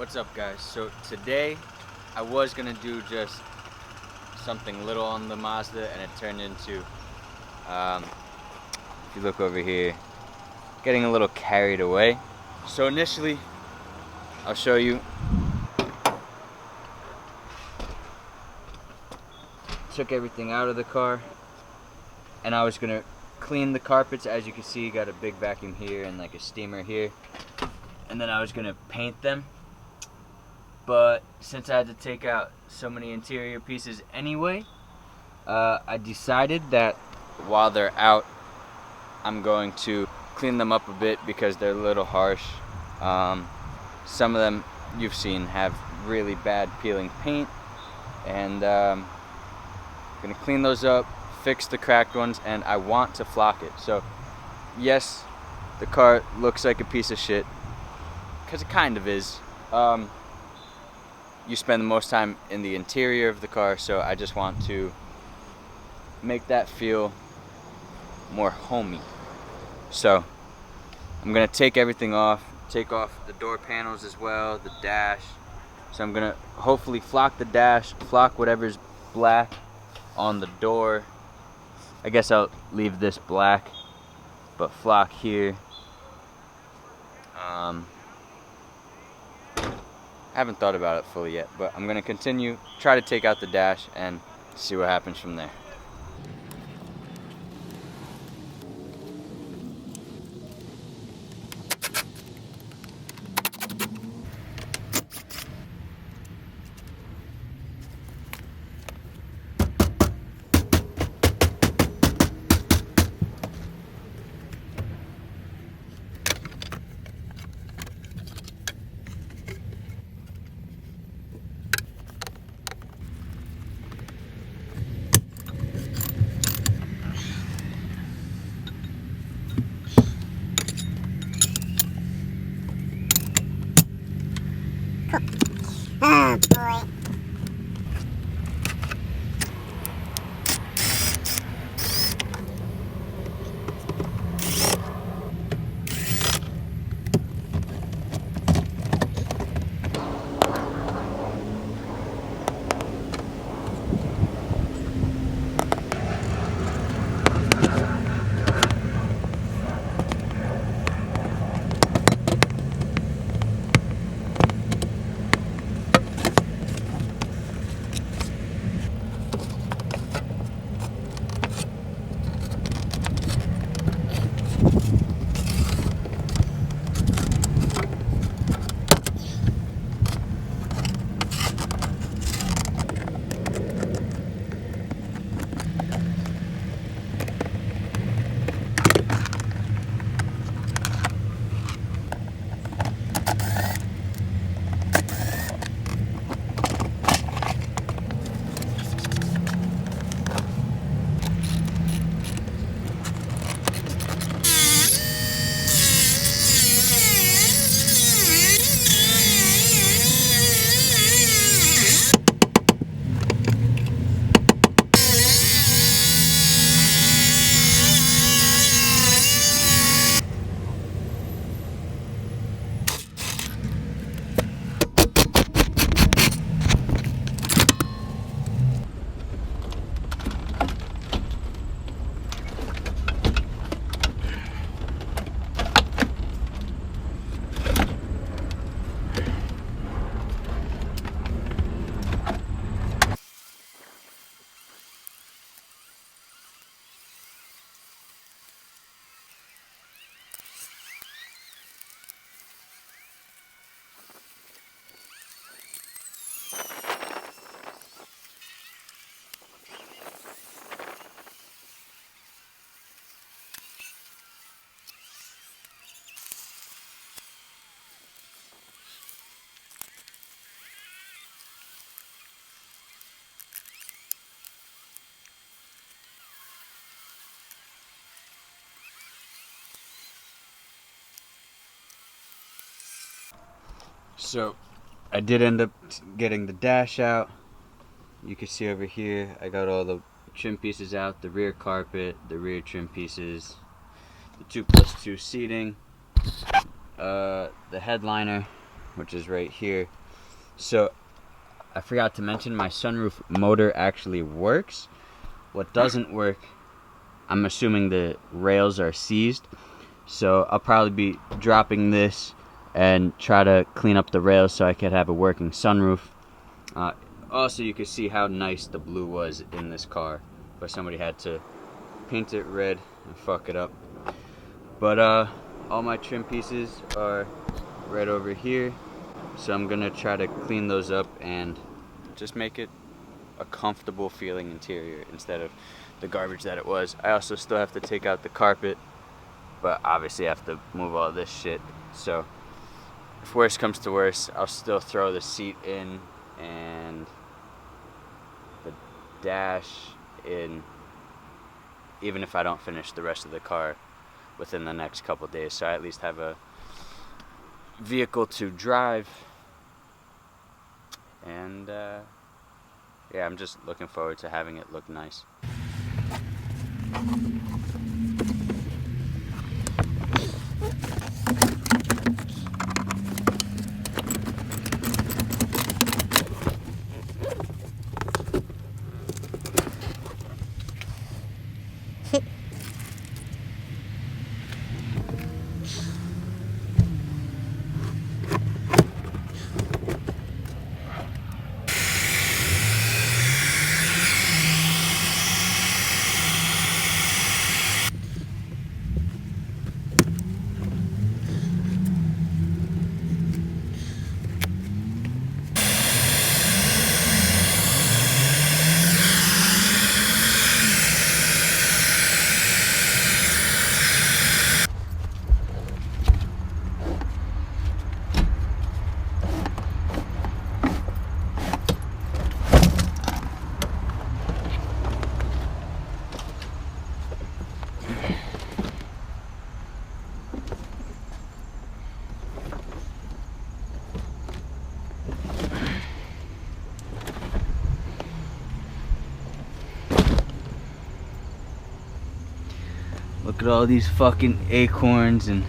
What's up, guys? So today I was gonna do just something little on the Mazda, and it turned into, if you look over here, getting a little carried away. So initially, I'll show you. Took everything out of the car, and I was gonna clean the carpets. As you can see, got a big vacuum here and like a steamer here, and then I was gonna paint them. But since I had to take out so many interior pieces anyway, I decided that while they're out, I'm going to clean them up a bit because they're a little harsh. Some of them you've seen have really bad peeling paint, and I'm gonna clean those up, fix the cracked ones, and I want to flock it. So yes, the car looks like a piece of shit, because it kind of is. You spend the most time in the interior of the car, so I just want to make that feel more homey. So I'm gonna take everything off, take off the door panels as well, the dash. So I'm gonna hopefully flock the dash, flock whatever's black on the door. I guess I'll leave this black, but flock here. Haven't thought about it fully yet, but I'm gonna continue, try to take out the dash and see what happens from there. Oh boy. So I did end up getting the dash out. You can see over here I got all the trim pieces out, the rear carpet, the rear trim pieces, the 2+2 seating, the headliner, which is right here. So I forgot to mention, my sunroof motor actually works. What doesn't work, I'm assuming the rails are seized, so I'll probably be dropping this and try to clean up the rails so I could have a working sunroof. Also, you can see how nice the blue was in this car, but somebody had to paint it red and fuck it up. But all my trim pieces are right over here, so I'm gonna try to clean those up and just make it a comfortable feeling interior instead of the garbage that it was. I also still have to take out the carpet, but obviously I have to move all this shit. So if worse comes to worse, I'll still throw the seat in and the dash in, even if I don't finish the rest of the car within the next couple days, so I at least have a vehicle to drive. And yeah, I'm just looking forward to having it look nice. Look at all these fucking acorns and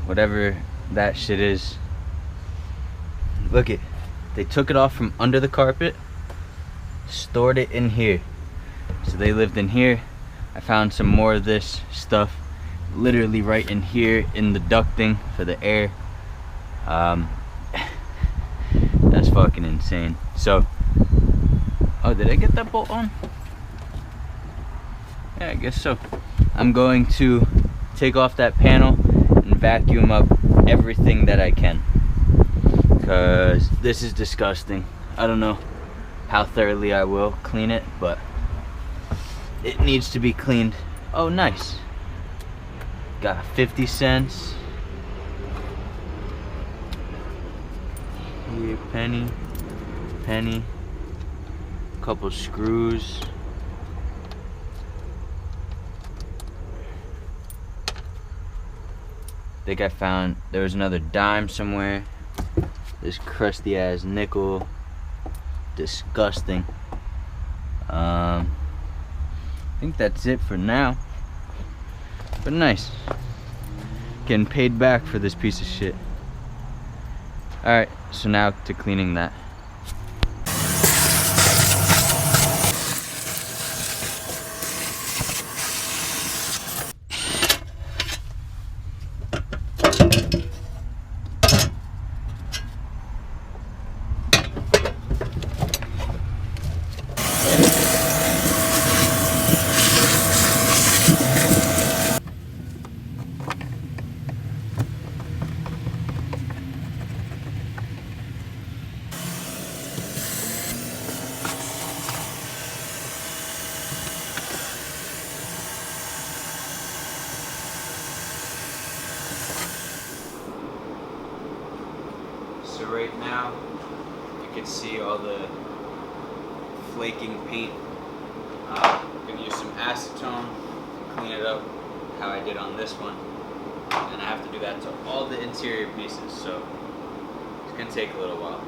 whatever that shit is. Look it, they took it off from under the carpet, stored it in here. So they lived in here. I found some more of this stuff literally right in here in the ducting for the air. That's fucking insane. So, oh, did I get that bolt on? Yeah, I guess so. I'm going to take off that panel and vacuum up everything that I can, because this is disgusting. I don't know how thoroughly I will clean it, but it needs to be cleaned. Oh, nice. Got 50 cents. Here, penny. Couple screws. I think I found there was another dime somewhere. This crusty ass nickel. Disgusting. I think that's it for now. But nice. Getting paid back for this piece of shit. Alright, so now to cleaning that. So right now, you can see all the flaking paint. I'm gonna use some acetone to clean it up how I did on this one. And I have to do that to all the interior pieces, so it's gonna take a little while.